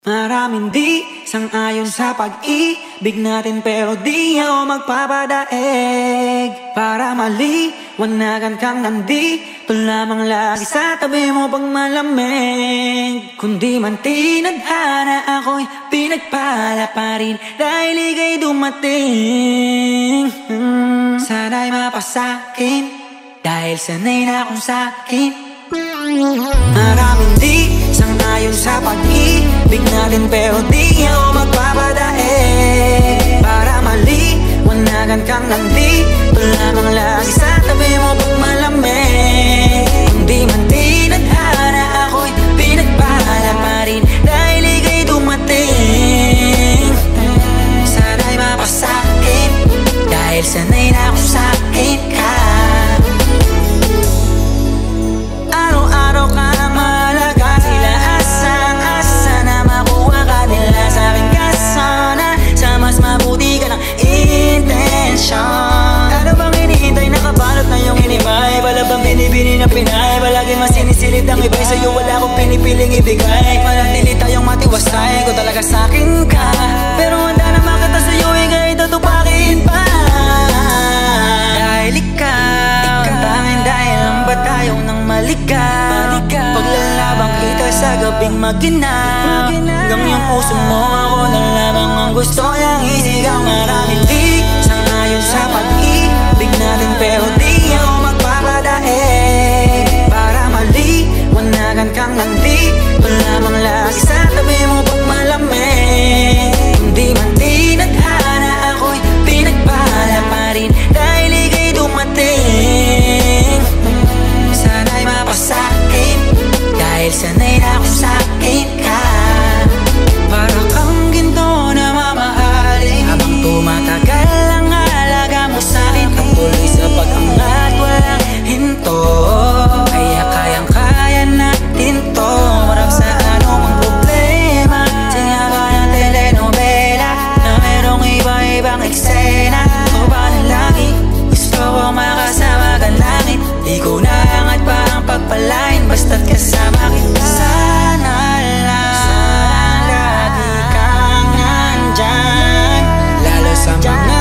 Maraming di sang-ayon sa pag-ibig natin, pero di ako magpapadaig. Para maliwanagan kang nandito lamang lagi sa tabi mo pag malamig. Kundi man tinadhana ako'y pinagpala pa rin dahil ika'y dumating. Sana'y mapasakin dahil sanay na akong sakin. Maraming di sang-ayon sa pag-ibig natin, pero di ako magpapadaig. Para maliwanagan kang nandito lamang lagi sa tabi mo pag malamig. Hindi man tinadhana ako'y pinagpala pa rin dahil ika'y dumating. Sana'y mapasakin dahil sanay na akong sakin ka. Araw-araw ka nang mahalaga, sila asang-asa na makuha ka nila sa aking kasana. Sa mas mabuti ka ng intensyon. Ano bang hinihintay, nakabalot na yung hinimay? Wala bang binibini na pinay? Palagi mas sinisilid ang iba'y sa'yo, wala akong pinipiling ibigay. Manatili tayong matiwasay kung talaga sa'kin ka. Pero handa naman kita sa'yo, ika'y tutupakin pa. Dahil ikaw ang tanging dahil ang ba tayo nang maligaw. Paglalabang kita sa gabing maginaw, hanggang yung puso mo ako na lamang ang gusto niyang isigaw. Maraming di sang-ayon sa pag-ibig natin, pero di ako magpapadaig. Para maliwanagan kang nandito lamang lagi sa tabi mo pag malamig. Hindi man tinadhana ako'y pinagpala pa rin dahil ika'y dumating. Sana'y mapasakin dahil sanay na akong sakin ka. Para kang ginto na mamahalin, habang tumatagal ang halaga mo sa'kin. Patuloy sa pag-angat, walang hinto, kaya kayang-kaya natin to. Marap sa anumang problema, singaga ng telenovela na merong iba-ibang eksena. O ba na lagi gusto ko makasama ka langit? Di ko naangat pa ang pagpalain basta't kasama kita. Sana lang lagi kang nandyan, lalo sa mga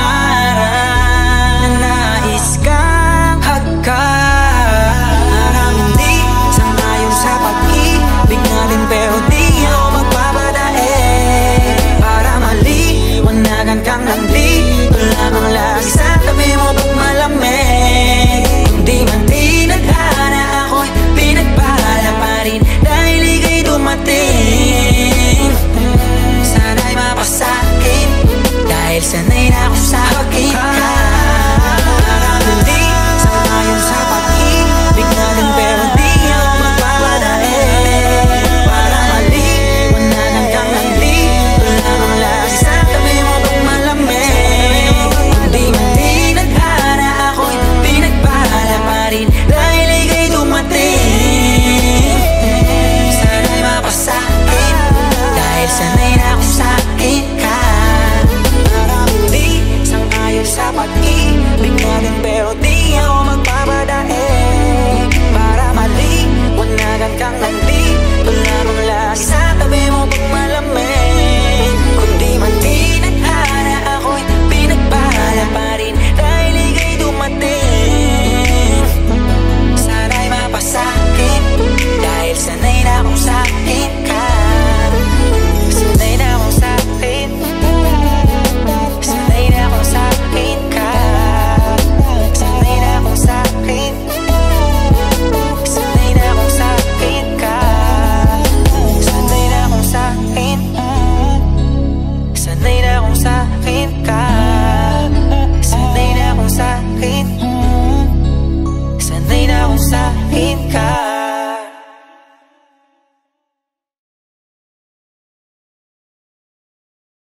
araw na nais kang hagkan. Maraming di sang-ayon sa pag-ibig natin, pero di ako magpapadaig. Para maliwanagan kang nandito lamang lagi sa tabi mo pag malamig. Hindi man tinadhana ako'y pinagpala pa rin dahil ika'y dumating. Sana'y mapasakin dahil sanay na akong sakin ka. Maraming di sang-ayon sa pag-ibig natin, pero di ako magpapadaig. Para maliwanagan kang nandito lamang lagi sa tabi mo pag malamig. Hindi man tinadhana ako'y pinagpala pa rin dahil ika'y dumating. Sana'y mapasakin dahil sanay na akong sakin ka. Maraming di sang-ayon sa pag-ibig natin, pero di ako magpapadaig. Para maliwanagan kang nandito lamang lagi sa tabi mo pag malamig. Kundi man tinadhana ako'y pinagpala pa rin dahil ika'y dumating. Sana'y mapasakin dahil sanay na akong sakin ka. Sanay na akong sakin, sanay na akong sakin ka. Sanay na akong sakin, sanay na akong sakin ka. Sanay na akong sakin, sanay na akong sakin ka. Sanay na akong sakin, sanay na akong sakin ka.